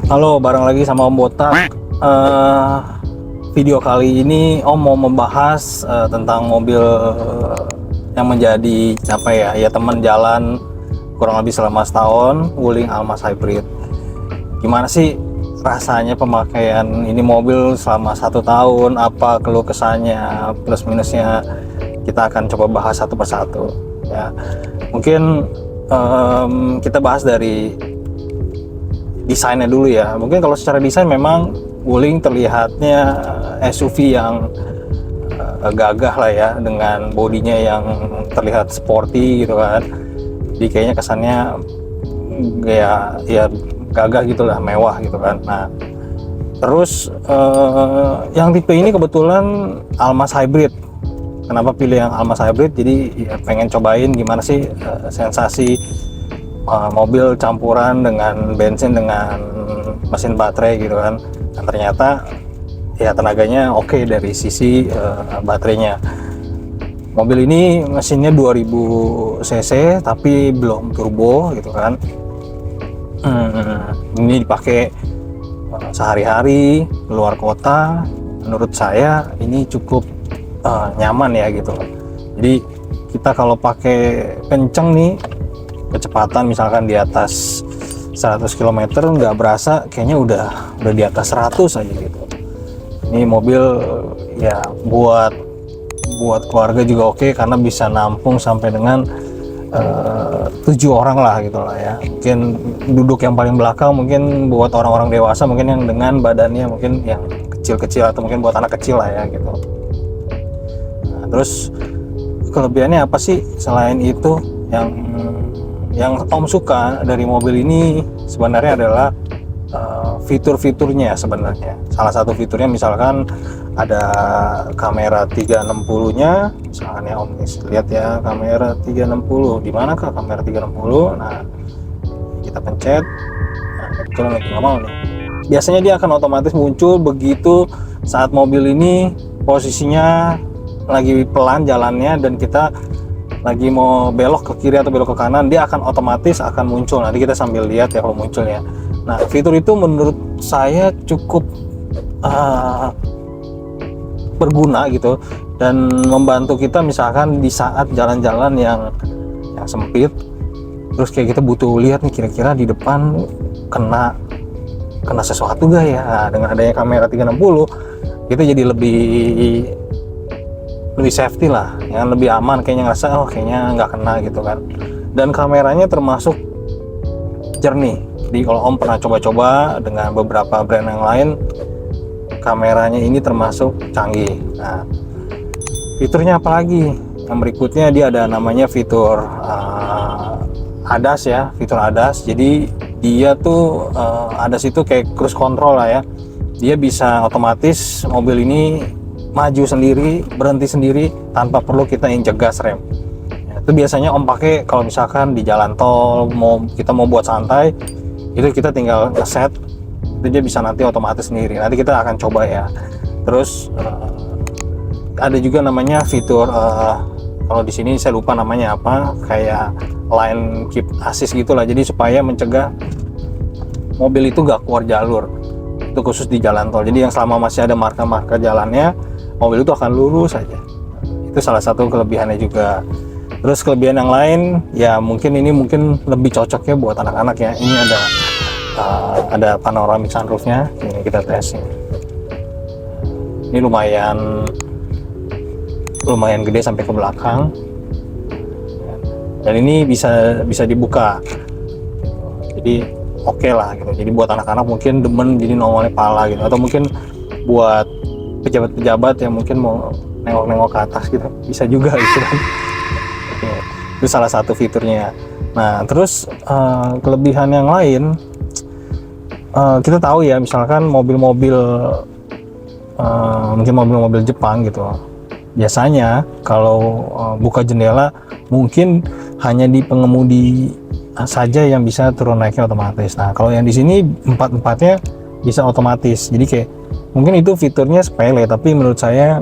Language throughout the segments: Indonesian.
Halo, bareng lagi sama Om Botak. Video kali ini Om mau membahas tentang mobil yang menjadi apa ya teman jalan kurang lebih selama setahun, Wuling Almas Hybrid. Gimana sih rasanya pemakaian ini mobil selama 1 tahun? Apa keluh kesahnya, plus minusnya? Kita akan coba bahas satu persatu. Ya, mungkin kita bahas dari desainnya dulu ya. Mungkin kalau secara desain memang Wuling terlihatnya SUV yang gagah lah ya, dengan bodinya yang terlihat sporty gitu kan. Jadi kayaknya kesannya ya gagah gitulah, mewah gitu kan. Nah, terus yang tipe ini kebetulan Almas Hybrid. Kenapa pilih yang Almas Hybrid? Jadi ya, pengen cobain gimana sih sensasi mobil campuran dengan bensin dengan mesin baterai gitu kan. Dan ternyata ya tenaganya oke dari sisi baterainya. Mobil ini mesinnya 2000 cc tapi belum turbo gitu kan. Ini dipakai sehari-hari luar kota. Menurut saya ini cukup nyaman ya gitu. Jadi kita kalau pakai kenceng nih, kecepatan misalkan di atas 100 km nggak berasa, kayaknya udah di atas 100 aja gitu. Ini mobil ya buat keluarga juga oke, karena bisa nampung sampai dengan 7 orang lah gitu lah ya. Mungkin duduk yang paling belakang mungkin buat orang-orang dewasa, mungkin yang dengan badannya mungkin yang kecil-kecil, atau mungkin buat anak kecil lah ya gitu. Nah, terus kelebihannya apa sih selain itu? Yang Om suka dari mobil ini sebenarnya adalah fitur-fiturnya sebenarnya. Salah satu fiturnya misalkan ada kamera 360-nya, misalkan ya Om lihat ya, kamera 360. Di manakah kamera 360? Nah, kita pencet. Nah, kebetulan lagi nggak mau nih. Biasanya dia akan otomatis muncul begitu saat mobil ini posisinya lagi pelan jalannya dan kita lagi mau belok ke kiri atau belok ke kanan, dia akan otomatis akan muncul. Nanti kita sambil lihat ya kalau muncul ya. Nah, fitur itu menurut saya cukup berguna gitu, dan membantu kita misalkan di saat jalan-jalan yang sempit, terus kayak kita butuh lihat nih kira-kira di depan kena sesuatu gak ya. Nah, dengan adanya kamera 360 kita jadi lebih safety lah, yang lebih aman, kayaknya ngerasa kayaknya nggak kena gitu kan. Dan kameranya termasuk jernih. Jadi kalau Om pernah coba-coba dengan beberapa brand yang lain, kameranya ini termasuk canggih. Nah, fiturnya apa lagi? Yang berikutnya dia ada namanya fitur ADAS ya, fitur ADAS. Jadi dia tuh ADAS itu kayak cruise control lah ya. Dia bisa otomatis mobil ini maju sendiri, berhenti sendiri tanpa perlu kita injek gas rem. Ya, itu biasanya Om pakai kalau misalkan di jalan tol, kita mau buat santai, itu kita tinggal ngeset, itu dia bisa nanti otomatis sendiri. Nanti kita akan coba ya. Terus ada juga namanya fitur kalau di sini saya lupa namanya apa, kayak lane keep assist gitulah. Jadi supaya mencegah mobil itu gak keluar jalur. Itu khusus di jalan tol. Jadi yang selama masih ada marka-marka jalannya, mobil itu akan lurus saja. Itu salah satu kelebihannya juga. Terus kelebihan yang lain ya mungkin lebih cocoknya buat anak-anak ya. Ini ada panoramic sunroofnya. Ini kita tes ini. Ini lumayan gede sampai ke belakang. Dan ini bisa dibuka. Jadi oke lah gitu. Jadi buat anak-anak mungkin demen jadi nongolnya pala gitu, atau mungkin buat pejabat-pejabat yang mungkin mau nengok-nengok ke atas gitu, bisa juga gitu kan. Oke, itu salah satu fiturnya. Nah, terus kelebihan yang lain, kita tahu ya misalkan mobil-mobil mungkin mobil-mobil Jepang gitu, biasanya kalau buka jendela mungkin hanya di pengemudi saja yang bisa turun naiknya otomatis. Nah, kalau yang di sini empat-empatnya bisa otomatis. Jadi kayak mungkin itu fiturnya sepele, tapi menurut saya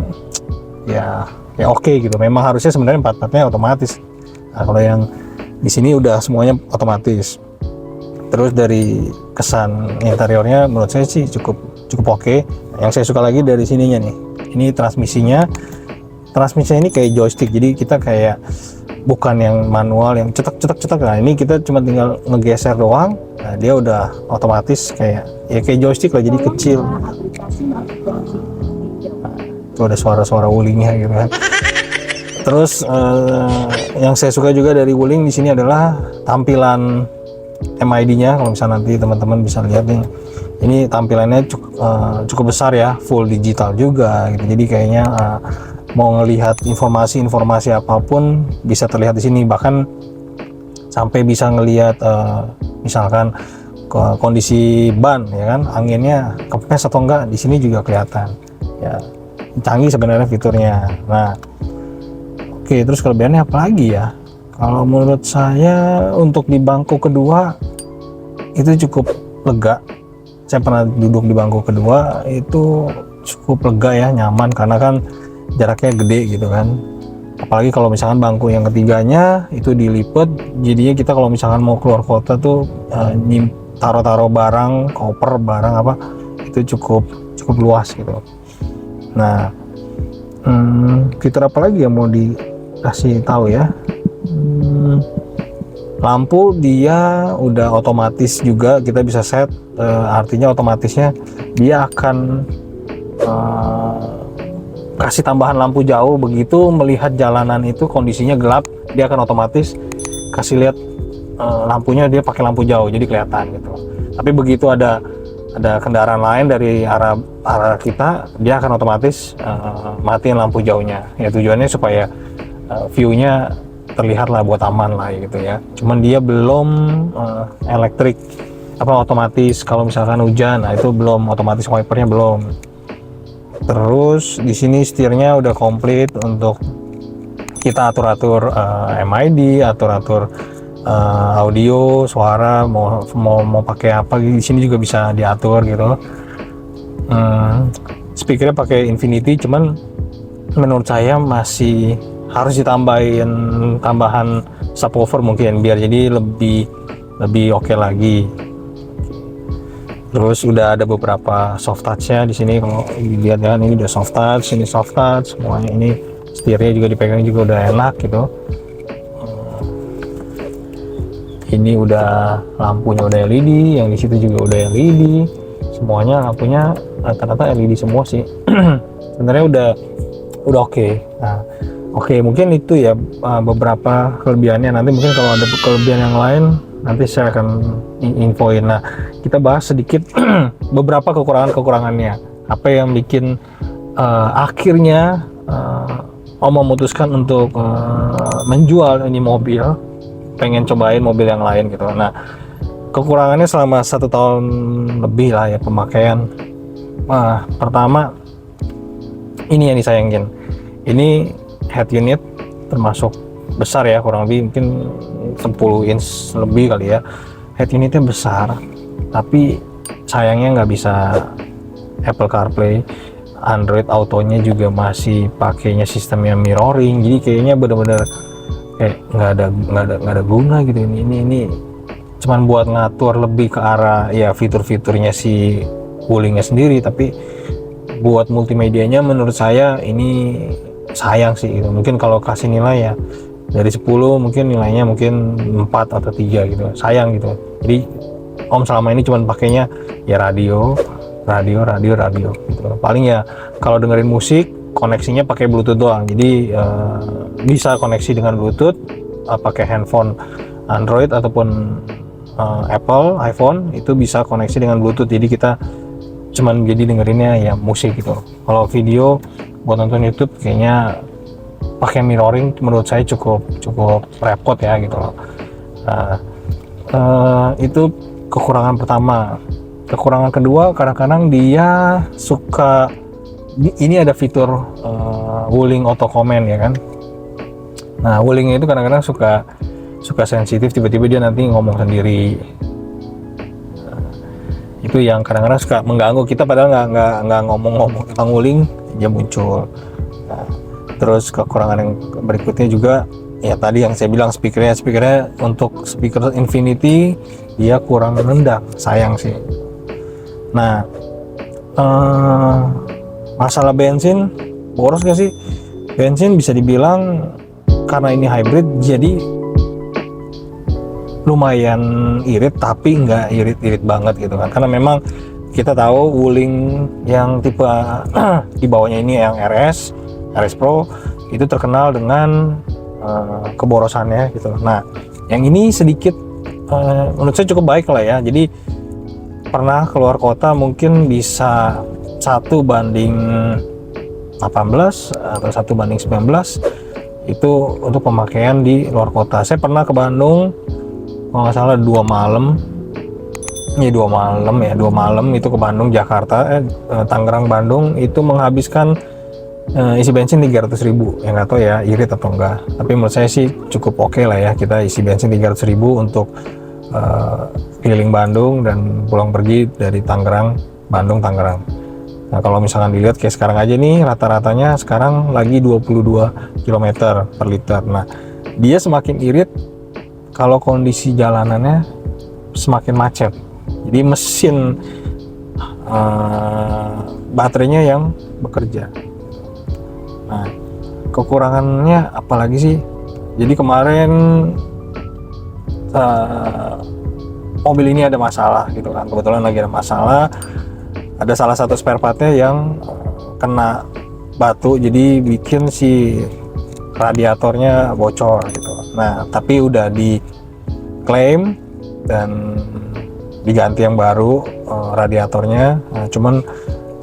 ya oke gitu. Memang harusnya sebenarnya empat-empatnya otomatis. Nah, kalau yang di sini udah semuanya otomatis. Terus dari kesan interiornya menurut saya sih cukup oke. Yang saya suka lagi dari sininya nih, ini transmisinya ini kayak joystick, jadi kita kayak bukan yang manual yang cetak. Nah ini kita cuma tinggal ngegeser doang, nah dia udah otomatis kayak joystick lah, jadi kecil. Nah, itu ada suara-suara wulingnya gitu kan. Terus yang saya suka juga dari Wuling di sini adalah tampilan MID-nya. Kalau misalnya nanti teman-teman bisa lihat nih, ini tampilannya cukup besar ya, full digital juga gitu. Jadi kayaknya mau ngelihat informasi apapun bisa terlihat di sini, bahkan sampai bisa ngelihat misalkan kondisi ban ya kan, anginnya kempes atau enggak, di sini juga kelihatan. Ya, canggih sebenarnya fiturnya. Nah, oke, terus kelebihannya apa lagi ya? Kalau menurut saya untuk di bangku kedua itu cukup lega. Saya pernah duduk di bangku kedua itu cukup lega ya, nyaman karena kan jaraknya gede gitu kan. Apalagi kalau misalkan bangku yang ketiganya itu dilipet, jadinya kita kalau misalkan mau keluar kota tuh taruh barang, koper barang apa, itu cukup luas gitu. Nah, fitur apa lagi yang mau dikasih tahu ya? Lampu dia udah otomatis juga, kita bisa set, artinya otomatisnya dia akan kasih tambahan lampu jauh. Begitu melihat jalanan itu kondisinya gelap, dia akan otomatis kasih lihat lampunya, dia pakai lampu jauh jadi kelihatan gitu. Tapi begitu ada kendaraan lain dari arah kita, dia akan otomatis matiin lampu jauhnya. Ya tujuannya supaya view-nya terlihat lah, buat aman lah gitu ya. Cuman dia belum elektrik otomatis kalau misalkan hujan, nah itu belum, otomatis wipernya belum. Terus di sini setirnya udah komplit untuk kita atur MID, atur audio, suara, mau pakai apa di sini juga bisa diatur gitu. Speakernya pakai Infinity, cuman menurut saya masih harus ditambahin tambahan subwoofer mungkin biar jadi lebih oke lagi. Terus udah ada beberapa soft touch-nya di sini, kalau dilihat ya, ini udah soft touch, ini soft touch, semuanya. Ini setirnya juga dipegang juga udah enak gitu. Ini udah lampunya udah LED, yang di situ juga udah LED. Semuanya lampunya rata-rata LED semua sih. Sebenarnya udah oke. Nah, oke, mungkin itu ya beberapa kelebihannya. Nanti mungkin kalau ada kelebihan yang lain nanti saya akan infoin. Nah, kita bahas sedikit beberapa kekurangannya. Apa yang bikin akhirnya Om memutuskan untuk menjual ini mobil, pengen cobain mobil yang lain gitu. Nah, kekurangannya selama 1 tahun lebih lah ya pemakaian. Pertama, ini yang disayangin. Ini head unit termasuk besar ya, kurang lebih mungkin 10 inch lebih kali ya. Head unitnya besar, tapi sayangnya nggak bisa Apple CarPlay. Android Autonya juga masih pakainya sistemnya mirroring, jadi kayaknya bener-bener kayak nggak ada guna gitu. Ini cuman buat ngatur lebih ke arah ya fitur-fiturnya si Wulingnya sendiri, tapi buat multimedianya menurut saya ini sayang sih gitu. Mungkin kalau kasih nilai ya dari 10 mungkin nilainya mungkin 4 atau 3 gitu, sayang gitu. Jadi Om selama ini cuman pakainya ya radio gitu. Paling ya kalau dengerin musik koneksinya pakai Bluetooth doang, jadi bisa koneksi dengan Bluetooth, pakai handphone Android ataupun Apple iPhone itu bisa koneksi dengan Bluetooth, jadi kita cuman jadi dengerinnya ya musik gitu. Kalau video buat nonton YouTube kayaknya pakai mirroring menurut saya cukup repot ya gitu loh. Itu kekurangan pertama. Kekurangan kedua, kadang-kadang dia suka, ini ada fitur Wuling auto comment ya kan. Nah, Wuling itu kadang-kadang suka sensitif, tiba-tiba dia nanti ngomong sendiri. Itu yang kadang-kadang suka mengganggu kita, padahal nggak ngomong-ngomong tentang Wuling dia muncul. Nah, terus kekurangan yang berikutnya juga ya tadi yang saya bilang speakernya untuk speaker Infinity dia kurang rendah, sayang sih. Nah, masalah bensin, boros gak sih? Bensin bisa dibilang karena ini hybrid jadi lumayan irit, tapi nggak irit-irit banget gitu kan, karena memang kita tahu Wuling yang tipe di bawahnya ini yang RS Pro itu terkenal dengan keborosannya gitu. Nah, yang ini sedikit menurut saya cukup baik lah ya. Jadi pernah keluar kota mungkin bisa 1:18 atau 1:19 itu untuk pemakaian di luar kota. Saya pernah ke Bandung kalau nggak salah 2 malam itu ke Bandung, Jakarta, Tangerang, Bandung, itu menghabiskan isi bensin 300.000. Ya nggak tahu ya irit atau enggak, tapi menurut saya sih cukup oke lah ya kita isi bensin 300.000 untuk keliling Bandung dan pulang pergi dari Tangerang, Bandung, Tangerang. Nah, kalau misalkan dilihat kayak sekarang aja nih, rata-ratanya sekarang lagi 22 km per liter. Nah, dia semakin irit kalau kondisi jalanannya semakin macet. Jadi mesin baterainya yang bekerja. Nah, kekurangannya apalagi sih? Jadi kemarin mobil ini ada masalah gitu kan, kebetulan lagi ada masalah, ada salah satu spare partnya yang kena batu, jadi bikin si radiatornya bocor gitu. Nah, tapi udah diklaim dan diganti yang baru radiatornya. Nah, cuman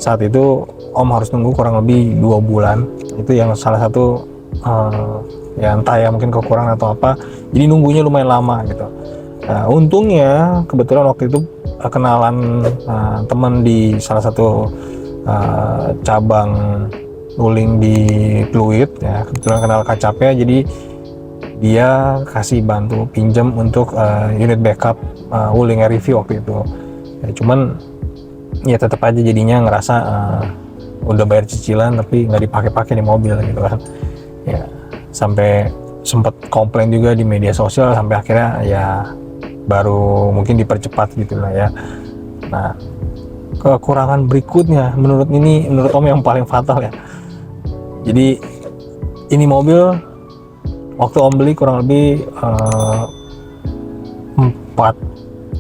saat itu Om harus nunggu kurang lebih 2 bulan. Itu yang salah satu ya entah ya mungkin kekurangan atau apa, jadi nunggunya lumayan lama gitu. Nah, untungnya kebetulan waktu itu kenalan teman di salah satu cabang Wuling di Pluit ya, kebetulan kenal kacapnya, jadi dia kasih bantu pinjam untuk unit backup Wuling review waktu itu ya. Cuman ya tetap aja jadinya ngerasa udah bayar cicilan tapi nggak dipakai-pakai di mobil gitu kan ya, sampai sempat komplain juga di media sosial, sampai akhirnya ya baru mungkin dipercepat gitu lah ya. Nah, kekurangan berikutnya menurut Om yang paling fatal ya. Jadi ini mobil waktu Om beli kurang lebih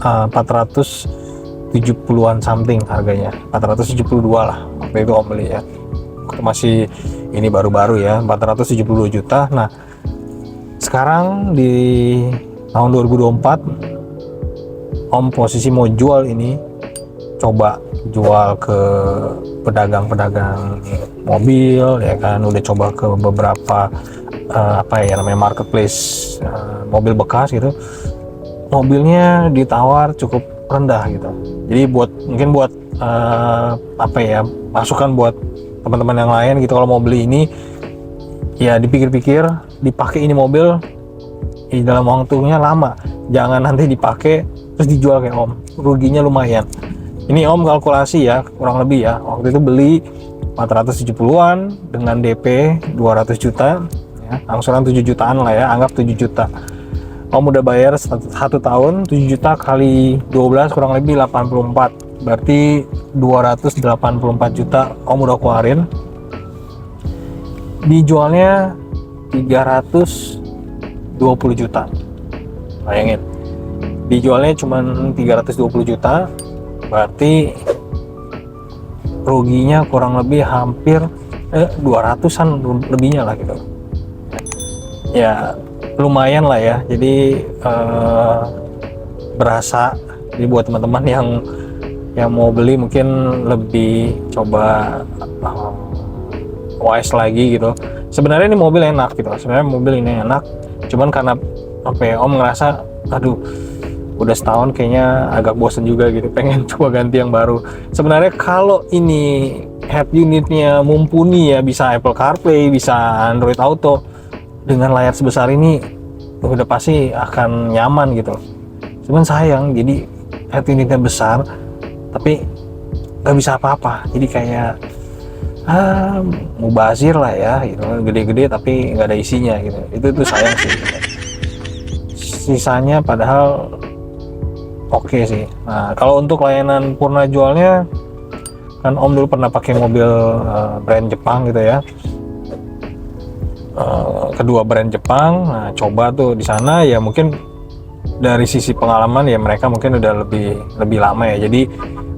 470-an something harganya, 472 lah waktu itu Om beli ya. Waktu masih ini baru-baru ya, 472 juta. Nah, sekarang di tahun 2024 Om posisi mau jual ini, coba jual ke pedagang-pedagang mobil ya kan, udah coba ke beberapa namanya marketplace mobil bekas gitu, mobilnya ditawar cukup rendah gitu. Jadi mungkin buat masukan buat teman-teman yang lain gitu, kalau mau beli ini ya dipikir-pikir, dipakai ini mobil di dalam waktunya lama, jangan nanti dipakai terus dijual kayak Om, ruginya lumayan. Ini Om kalkulasi ya, kurang lebih ya, waktu itu beli 470-an dengan DP 200 juta ya, angsuran 7 jutaan lah ya, anggap 7 juta. Om udah bayar 1 tahun, 7 juta kali 12 kurang lebih 84, berarti 284 juta Om udah keluarin. Dijualnya 320 juta, bayangin, dijualnya cuma 320 juta, berarti ruginya kurang lebih hampir 200-an lebihnya lah gitu ya, lumayan lah ya. Jadi berasa. Jadi buat teman-teman yang mau beli mungkin lebih coba wise lagi gitu. Sebenarnya ini mobil enak gitu, cuman karena Om ngerasa aduh udah setahun kayaknya agak bosen juga gitu, pengen coba ganti yang baru. Sebenarnya kalau ini head unitnya mumpuni ya, bisa Apple CarPlay, bisa Android Auto, dengan layar sebesar ini udah pasti akan nyaman gitu. Cuman sayang, jadi head unitnya besar tapi nggak bisa apa-apa, jadi kayak mubazir lah ya gitu, gede-gede tapi nggak ada isinya gitu. Itu sayang sih gitu. Sisanya padahal oke sih. Nah, kalau untuk layanan purna jualnya, kan Om dulu pernah pakai mobil brand Jepang gitu ya. Kedua brand Jepang, nah coba tuh di sana ya, mungkin dari sisi pengalaman ya mereka mungkin udah lebih lama ya. Jadi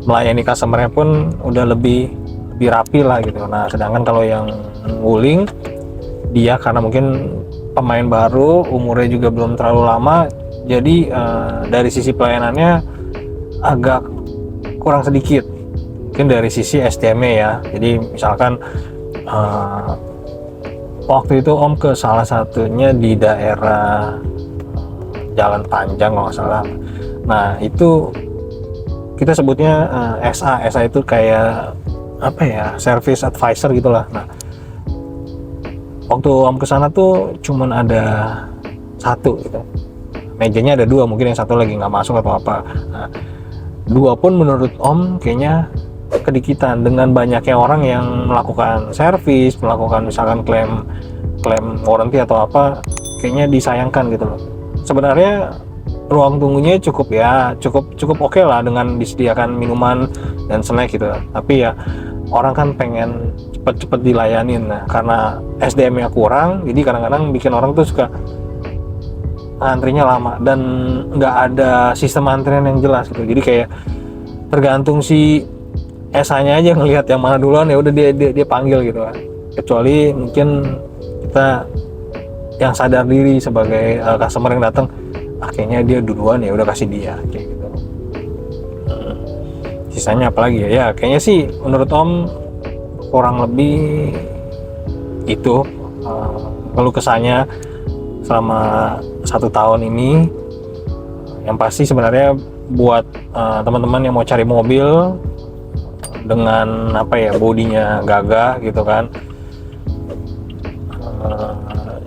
melayani customernya pun udah lebih rapi lah gitu. Nah, sedangkan kalau yang Wuling, dia karena mungkin pemain baru, umurnya juga belum terlalu lama, jadi dari sisi pelayanannya agak kurang sedikit. Mungkin dari sisi SDM-nya ya. Jadi misalkan waktu itu Om ke salah satunya di daerah Jalan Panjang kalau nggak salah. Nah, itu kita sebutnya SA itu kayak apa ya, service advisor gitulah. Nah, waktu Om kesana tuh cuman ada satu gitu, mejanya ada dua, mungkin yang satu lagi nggak masuk atau apa. Nah, dua pun menurut Om kayaknya kedikitan dengan banyaknya orang yang melakukan servis, melakukan misalkan klaim warranty atau apa, kayaknya disayangkan gitu loh. Sebenarnya ruang tunggunya cukup oke lah dengan disediakan minuman dan snack gitu, tapi ya orang kan pengen cepet dilayanin. Nah, karena SDM-nya kurang, jadi kadang-kadang bikin orang tuh suka antrinya lama dan nggak ada sistem antrian yang jelas gitu. Jadi kayak tergantung si SA-nya aja ngelihat yang mana duluan, ya udah dia panggil gitu kan. Kecuali mungkin kita yang sadar diri sebagai customer yang datang, kayaknya dia duluan, ya udah kasih dia kayak gitu. Sisanya apalagi ya, kayaknya sih menurut Om kurang lebih itu keluh kesahnya selama 1 tahun ini. Yang pasti sebenarnya buat teman-teman yang mau cari mobil dengan apa ya, bodinya gagah gitu kan,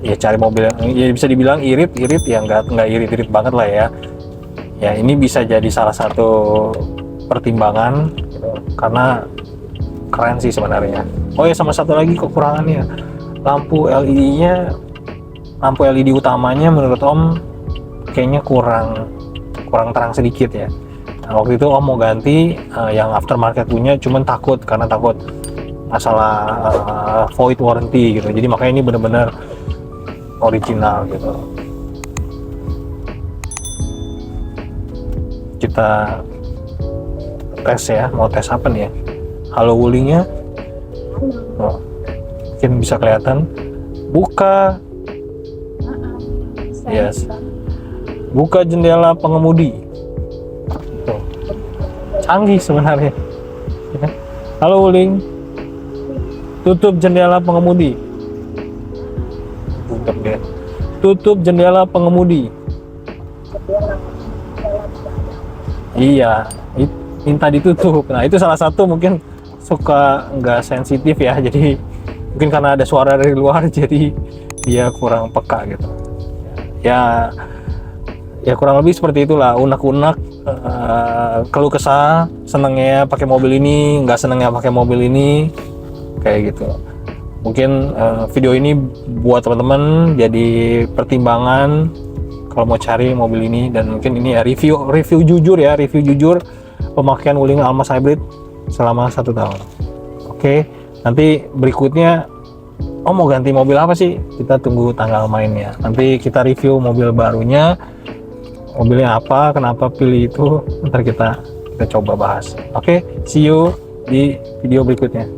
ya cari mobil yang ya bisa dibilang irit ya, nggak irit banget lah ya. Ya ini bisa jadi salah satu pertimbangan gitu, karena keren sih sebenarnya. Oh ya, sama satu lagi kekurangannya, lampu LED utamanya menurut Om kayaknya kurang terang sedikit ya. Nah, waktu itu Om mau ganti yang aftermarket punya, cuman takut masalah void warranty gitu. Jadi makanya ini benar-benar original gitu. Kita tes ya, mau tes apa nih ya? Halo Wulingnya, oh, mungkin bisa kelihatan. Buka, yes, buka jendela pengemudi. Tuh. Canggih sebenarnya. Halo Wuling, tutup jendela pengemudi. Tutup dia. Tutup jendela pengemudi. Iya, minta ditutup. Nah, itu salah satu mungkin suka nggak sensitif ya, jadi mungkin karena ada suara dari luar jadi dia kurang peka gitu ya kurang lebih seperti itulah, unek-unek keluh kesah, senengnya pakai mobil ini, nggak senengnya pakai mobil ini, kayak gitu. Mungkin video ini buat teman-teman jadi pertimbangan kalau mau cari mobil ini, dan mungkin ini ya review jujur pemakaian Wuling Almas Hybrid selama 1 tahun. Oke, nanti berikutnya mau ganti mobil apa sih? Kita tunggu tanggal mainnya. Nanti kita review mobil barunya, mobilnya apa, kenapa pilih itu, ntar kita coba bahas. Oke, see you di video berikutnya.